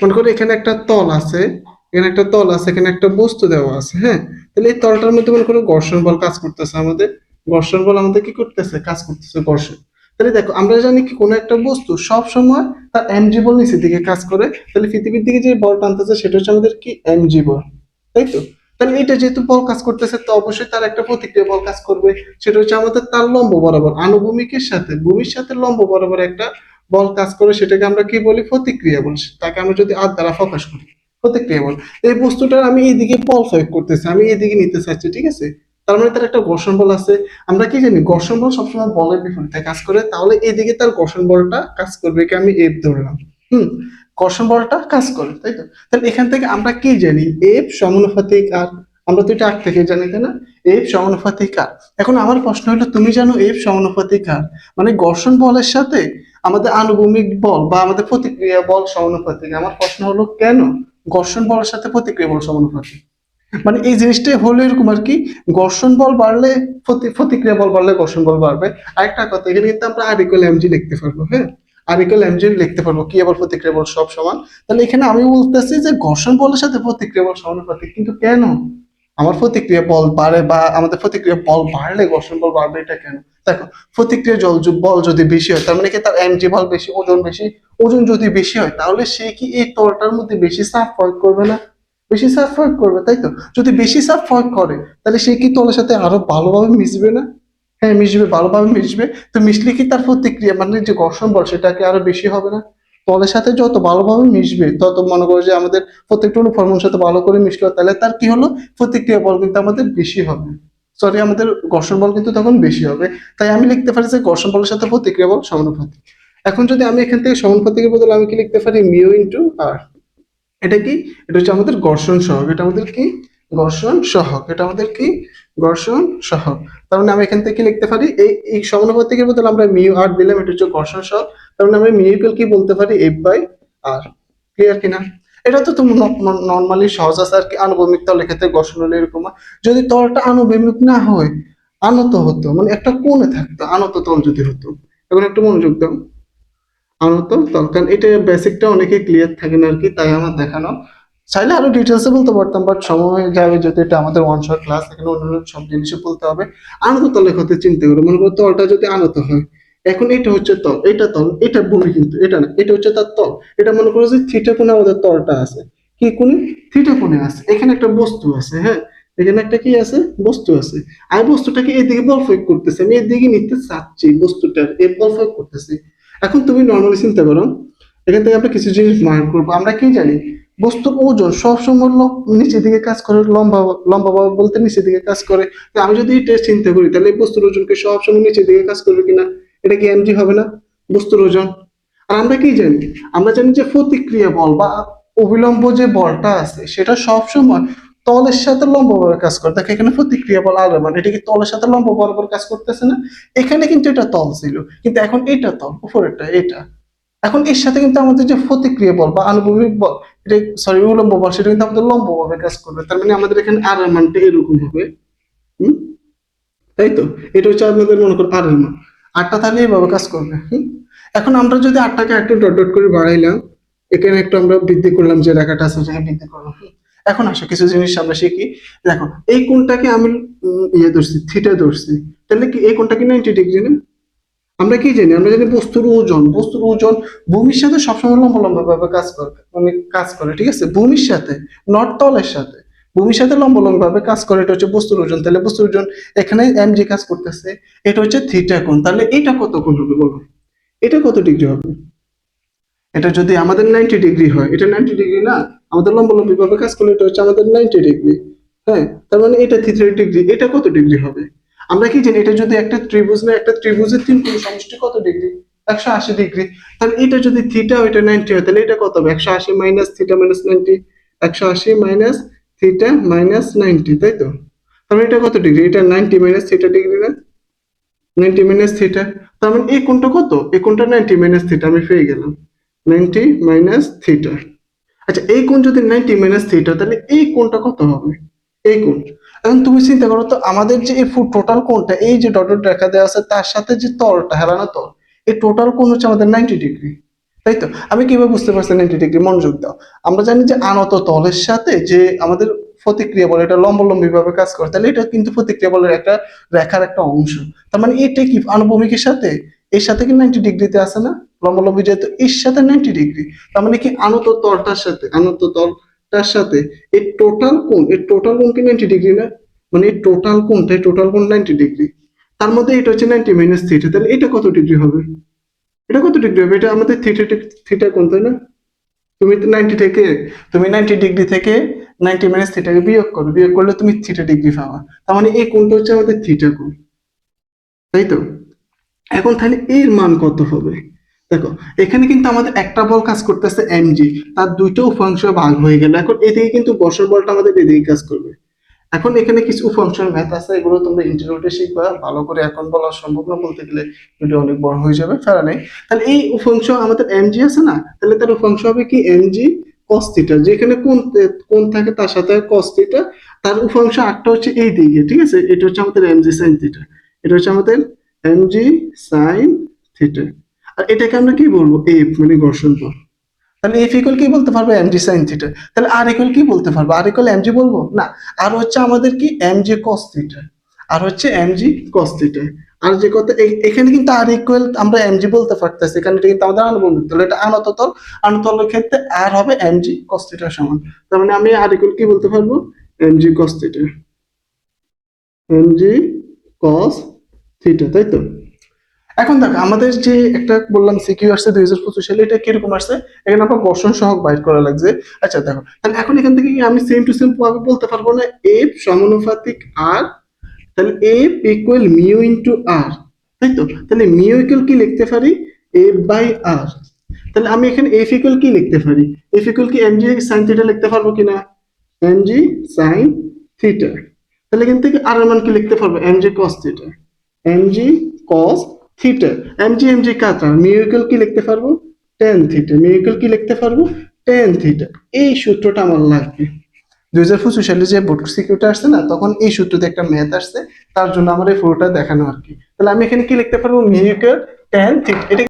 মনে করো এখানে একটা তল আছে, এখানে একটা তল আছে, এখানে একটা বস্তু দেওয়া আছে, হ্যাঁ। তাহলে এই তলটার মধ্যে মনে করো ঘর্ষণ বল কাজ করতেছে আমাদের, ঘর্ষণ বল আমাদের কি করতেছে, কাজ করতেছে, ঘর্ষণ। তাহলে দেখো আমরা জানি কি কোনো একটা বস্তু সব সময় তার এমজি বল নিচের দিকে কাজ করে, তাহলে পৃথিবীর দিকে যে বল টানতেছে সেটা হচ্ছে আমাদের কি এমজি বল, তাই তো। তাহলে এটা যেহেতু বল কাজ করতেছে তো অবশ্যই তার একটা প্রতিক্রিয়া বল কাজ করবে, সেটা হচ্ছে আমাদের তার লম্ব বরাবর আনুভূমিকের সাথে ভূমির সাথে লম্ব বরাবর একটা বল কাজ করে, সেটাকে আমরা কি বলি, প্রতিক্রিয়া বল। তাকে আমরা যদি আর দ্বারা প্রকাশ করি, প্রতিক্রিয়া বল। এই বস্তুটার আমি এইদিকে বল প্রয়োগ করতেছি, আমি এইদিকে নিতে চাচ্ছি, ঠিক আছে। তার মানে তার একটা ঘর্ষণ বল আছে। আমরা কি জানি ঘর্ষণ বল সবসময় বলের বিপরীতে কাজ করে, তাহলে এইদিকে তার ঘর্ষণ বলটা কাজ করবে কি, আমি এফ ধরলাম। হুম, ঘর্ষণ বলটা কাজ করে, তাই তো। তাহলে এখান থেকে আমরা কি জানি, এফ সমানুপাতিক আর, আমরা তো এটা আগ থেকে জানি তাই না, এফ সমানুপাতিক আর। এখন আমার প্রশ্ন হলো, তুমি জানো এফ সমানুপাতিক আর, মানে ঘর্ষণ বলের সাথে আমাদের আনুভূমিক বল বা আমাদের প্রতিক্রিয়া বল সমানুপাতিক। আমার প্রশ্ন হলো কেন ঘর্ষণ বলের সাথে প্রতিক্রিয়া বল সমানুপাতিক? মানে এই জিনিসটাই হলো এরকম আর কি, ঘর্ষণ বল বাড়লে প্রতিক্রিয়া বল বাড়লে ঘর্ষণ বল বাড়বে। আরেকটা কথা, এখানে কিন্তু আমরা আর ইকুয়াল এমজি লিখতে পারবো, হ্যাঁ, আর ইকুয়াল এমজি লিখতে পারবো, কি আবার প্রতিক্রিয়া বল সব সমান। তাহলে এখানে আমি বলতেছি যে ঘর্ষণ বলের সাথে প্রতিক্রিয়া বল সমানুপাতিক, কিন্তু কেন আমার প্রতিক্রিয়া বল বাড়ে বা আমাদের প্রতিক্রিয়া বল বাড়লে ঘর্ষণ বল বাড়বে, এটা কেন? দেখো, প্রতিক্রিয়া বল যদি বেশি হয় তার মানে কি তার এমজি বল বেশি, ওজন বেশি। ওজন যদি বেশি হয় তাহলে সে কি এই তলটার মধ্যে বেশি চাপ প্রয়োগ করবে না, বেশি চাপ প্রয়োগ করবে, তাই তো। যদি বেশি চাপ প্রয়োগ করে তাহলে সে কি তলের সাথে আরো ভালোভাবে মিশবে না? হ্যাঁ মিশবে, ভালোভাবে মিশবে। তো মিশলে কি তার প্রতিক্রিয়া মানে যে ঘর্ষণ বল সেটা কি আরো বেশি হবে না? তলের সাথে যত ভালোভাবে মিশবে তত মনে করো যে আমাদের প্রত্যেকটা অনুফর্মের সাথে ভালো করে মিশলো, তাহলে তার কি হলো, প্রতিক্রিয়া বল কিন্তু আমাদের বেশি হবে, সরি আমাদের ঘর্ষণ বল কিন্তু তখন বেশি হবে। তাই আমি লিখতে পারি যে ঘর্ষণ বলের সাথে প্রতিক্রিয়া বল সমানুপাতিক। এখন যদি আমি এখান থেকে সমানুপাতিকের বদলে আমি কি লিখতে পারি, মিউ ইন্টু আর। এটা কি, এটা হচ্ছে আমাদের ঘর্ষণ সহগ, এটা আমাদের কি, ঘর্ষণ সহগ, এটা আমাদের কি, ঘর্ষণ সহগ। তার মানে আমি এখান থেকে কি লিখতে পারি, এই সমানুপাতিকের বদলে আমরা মিউ আর দিলাম, এটা হচ্ছে ঘর্ষণ সহগ। তার মানে আমরা মিউ ইকুয়াল কি বলতে পারি, এফ বাই আর। ক্লিয়ার কিনা? এটা তো তুমি নর্মালি সহজ আছে আর কি, আনুভূমিক তলের ক্ষেত্রে ঘর্ষণ হলে এরকম হয়। যদি তলটা আনুভূমিক না হয়, আনত হতো, মানে একটা কোণে থাকতো, আনত তল যদি হতো। এখন একটু মনোযোগ দাও, আনত তল, কারণ এটা বেসিকটা অনেকে ক্লিয়ার থাকে না আর কি, তাই আমার দেখানো। চাইলে আরো ডিটেলসে বলতে পারতাম, বাট সময় হয়ে যাবে, যেহেতু এটা আমাদের ওয়ান শট ক্লাস, এখানে অন্যান্য সব জিনিসও বলতে হবে। আনত তলের কথা চিন্তা করো, মনে করো তলটা যদি আনত হয়, এখন এটা হচ্ছে তল, এটা তল, এটা ভূমি, কিন্তু এটা না, এটা হচ্ছে তার তল। এটা মনে করো যে থিটা কোণে আমাদের তলটা আছে, কি কোণে, থিটা কোণে আছে। এখানে একটা বস্তু আছে, হ্যাঁ, এখানে একটা কি আছে, বস্তু আছে। আর বস্তুটাকে এদিকে বল প্রয়োগ করতেছে, আমি এদিকে নিতে চাচ্ছি বস্তুটার, এ বল প্রয়োগ করতেছি। এখন তুমি নর্মালি চিন্তা করো, এখান থেকে আমরা কিছু জিনিস মার্ক করবো। আমরা কি জানি, বস্তুর ওজন সবসময় নিচের দিকে কাজ করে, লম্বা লম্বা বলতে নিচের দিকে কাজ করে। তো আমি যদি এটা চিন্তা করি তাহলে এই বস্তুর ওজনকে সবসময় নিচের দিকে কাজ করবে কিনা, এটা কি এমজি হবে না, বস্তুর ওজন? আর আমরা কি জানি, আমরা জানি যে প্রতিক্রিয়া বল বা অবিলম্ব যে বলটা আছে সেটা সবসময় তলের সাথে লম্বভাবে কাজ করে। দেখো এখানে প্রতিক্রিয়া বল আর, মানে এটা কি তলের সাথে লম্ব বরাবর কাজ করতেছে না? এখানে কিন্তু এটা তল ছিল, কিন্তু এখন এটা তল, উপরেরটা এটা। এখন এর সাথে কিন্তু আমাদের যে প্রতিক্রিয়া বল বা আনুভূমিক বল, এটা সরি উলম্ব বল, সেটা কিন্তু আমাদের লম্ব ভাবে কাজ করবে। তার মানে আমাদের এখানে আর এর মানটা এরকম হবে। হুম, তাই তো। এটা হচ্ছে আপনাদের মনে করুন আর এর মান, আটটা তাহলে এইভাবে কাজ করবে। এখন আমরা যদি আটটাকে একটু ডট ডট করে বাড়াইলাম, এখানে একটু আমরা বৃদ্ধি করলাম, যে রেখাটা আছে সেটাকে বৃদ্ধি করলাম। এখন আসো কিছু জিনিস আমরা শিখি। দেখো এই কোণটাকে আমি ইয়ে ধরছি, থিটা ধরছি, তাহলে কি এই কোণটা কি 90 ডিগ্রি না? আমরা কি জানি, আমরা জানি বস্তুর ওজন, বস্তুর ওজন ভূমির সাথে সবসময় লম্ব লম্ব ভাবে কাজ করে, মানে কাজ করে, ঠিক আছে, ভূমির সাথে, নট তলের সাথে, ভূমির সাথে লম্ব লম্ব ভাবে কাজ করে। এটা হচ্ছে বস্তুর ওজন, তাহলে বস্তুর ওজন এখানে এমজি কাজ করতেছে। এটা হচ্ছে থিটা কোণ, তাহলে এটা কত কোণ হবে বলো, এটা কত ডিগ্রি হবে? এটা যদি আমাদের 90 ডিগ্রি হয়, এটা 90 ডিগ্রি না, আমাদের লম্ব লম্বি ভাবে কাজ করলে এটা হচ্ছে আমাদের 90 ডিগ্রি। হ্যাঁ, তার মানে এটা 3 ডিগ্রি, এটা কত ডিগ্রি হবে? আমরা কি জানি, এটা যদি একটা ত্রিভুজ না, একটা ত্রিভুজের তিন কোণ সমষ্টি কত ডিগ্রি, 180 ডিগ্রি। তাহলে এটা যদি থিটা ওইটা 90 হয়, তাহলে এটা কত হবে, 180 minus theta minus 90, 180 minus theta minus 90, তাই তো। তাহলে এটা কত ডিগ্রি, এটা 90 মাইনাস থিটা ডিগ্রি না, 90 মাইনাস থিটা। তার মানে এই কোণটা কত, এই কোণটা 90 মাইনাস থিটা, আমি পেয়ে গেলাম 90 মাইনাস থিটা। আচ্ছা এই কোণ যদি 90 মাইনাস থিটা, তাহলে এই কোণটা কত হবে, এই কোণ। এখন তুমি চিন্তা করো তো, আমাদের যে এই টোটাল কোণটা, এই যে ডট ডট রেখা দেওয়া আছে তার সাথে যে তলটা, হেলানো তল, এই টোটাল কোণ হচ্ছে আমাদের 90 ডিগ্রি। তাই তো? আমি কিভাবে বুঝতে পারছি 90 ডিগ্রি? মনোযোগ দাও। আমরা জানি যে আনত তলের সাথে যে আমাদের প্রতিক্রিয়া বল এটা লম্বালম্বি ভাবে কাজ করে, তাহলে এটা কিন্তু প্রতিক্রিয়া বলের একটা রেখার একটা অংশ। তার মানে এটা কি আনুভূমিকের সাথে এর সাথে কি 90 ডিগ্রিতে আছে না? লম্বালম্বি যেহেতু এর সাথে 90 ডিগ্রি, তার মানে কি আনত তলটার সাথে এর টোটাল কোণ কি 90 ডিগ্রি না? মানে এই টোটাল কোণ 90 ডিগ্রি। তার মধ্যে এটা হচ্ছে 90 মাইনাস থিটা, তাহলে এটা কত ডিগ্রি হবে? এটা কত ডিগ্রি হবে? এটা আমাদের থিটা কোণ, তাই না? তুমি তো 90 থেকে তুমি 90 ডিগ্রি থেকে 90 মাইনাস থিটাকে বিয়োগ করো, বিয়োগ করলে তুমি থিটা ডিগ্রি পাবা। তার মানে এই কোণটা হচ্ছে আমাদের থিটা কোণ, তাই তো? এখন তাহলে এর মান কত হবে? দেখো, এখানে কিন্তু আমাদের একটা বল কাজ করতেছে এমজি, তার দুইটা উপাংশ ভাগ হয়ে গেল। এখন এদিকে কিন্তু বর্ষণ বলটা আমাদের এদিকে কাজ করবে। এখন এখানে কিছু ফাংশন ম্যাথ আছে, এগুলো তোমরা ইন্টারনেটে শিখবা ভালো করে, এখন বলা সম্ভব না, বলতে গেলে ভিডিও অনেক বড় হয়ে যাবে, ফেরা নেই। তাহলে এই উপাংশ আমাদের এমজি আছে না, তাহলে তার উপাংশ হবে কি এমজি কস থিটা, যেখানে কোণ থাকে তার সাথে কস থিটা, তার উপাংশ আটটা হচ্ছে এই দিকে, ঠিক আছে? এটা হচ্ছে আমাদের এমজি সাইন থিটা, এটা হচ্ছে আমাদের এমজি সাইন থিটা। আর এটাকে আমরা কি বলবো? এফ মানে ঘর্ষণ বল। তাহলে এফ ইকুয়াল কি বলতে পারবো? MG sine theta. তাহলে আর ইকুয়াল কি বলতে পারবো? আর ইকুয়াল এমজি বলবো না, আর হচ্ছে আমাদের কি এমজি কস থিটা, আর হচ্ছে এমজি কস থিটা। আর যে কথা এখানে কিন্তু আর ইকুয়াল আমরা এমজি বলতে পারতেছি, এখানে এটা কিন্তু আমাদের আনুভূমিক তল, এটা আনতলের ক্ষেত্রে আর হবে এমজি কস থিটার সমান। তার মানে আমি আর ইকুয়াল কি বলতে পারবো? MG cos theta, MG cos theta, তাই তো? এখন দেখো, আমাদের যে একটা বললাম সিকিউ আসছে 2025 সালে, এটা কিরকম আসছে? এখানে আমরা ঘর্ষণ সহগ বাইর করা লাগছে। আচ্ছা দেখো, তাহলে এখন এখান থেকে কি আমি সেম টু সেম ভাবে বলতে পারবো না এফ সমানুপাতিক আর? তাহলে এফ ইকুয়াল মিউ ইন্টু আর, তাই তো? তাহলে মিউ ইকুয়াল কি লিখতে পারি? এফ বাই আর। তাহলে আমি এখানে এফ ইকুয়াল কি লিখতে পারি? এফ ইকুয়াল কি এমজি সাইন থিটা লিখতে পারবো কিনা? MG sine theta. তাহলে এখান থেকে আর এর মান কি লিখতে পারবো? MG cos theta, MG cos theta. MG কাটা, মিউকেল কি লিখতে পারবো? Tan theta. মিউকেল কি লিখতে পারবো? Tan theta. এই সূত্রটা আমার লাগবে। 2025 সালে যে বোর্ড সিকিউরিটি আসছে না, তখন এই সূত্রতে একটা ম্যাথ আসছে, তার জন্য আমার এই পুরোটা দেখানো আর কি। তাহলে আমি এখানে কি লিখতে পারবো? মিউকেল টেন থিটা। এটা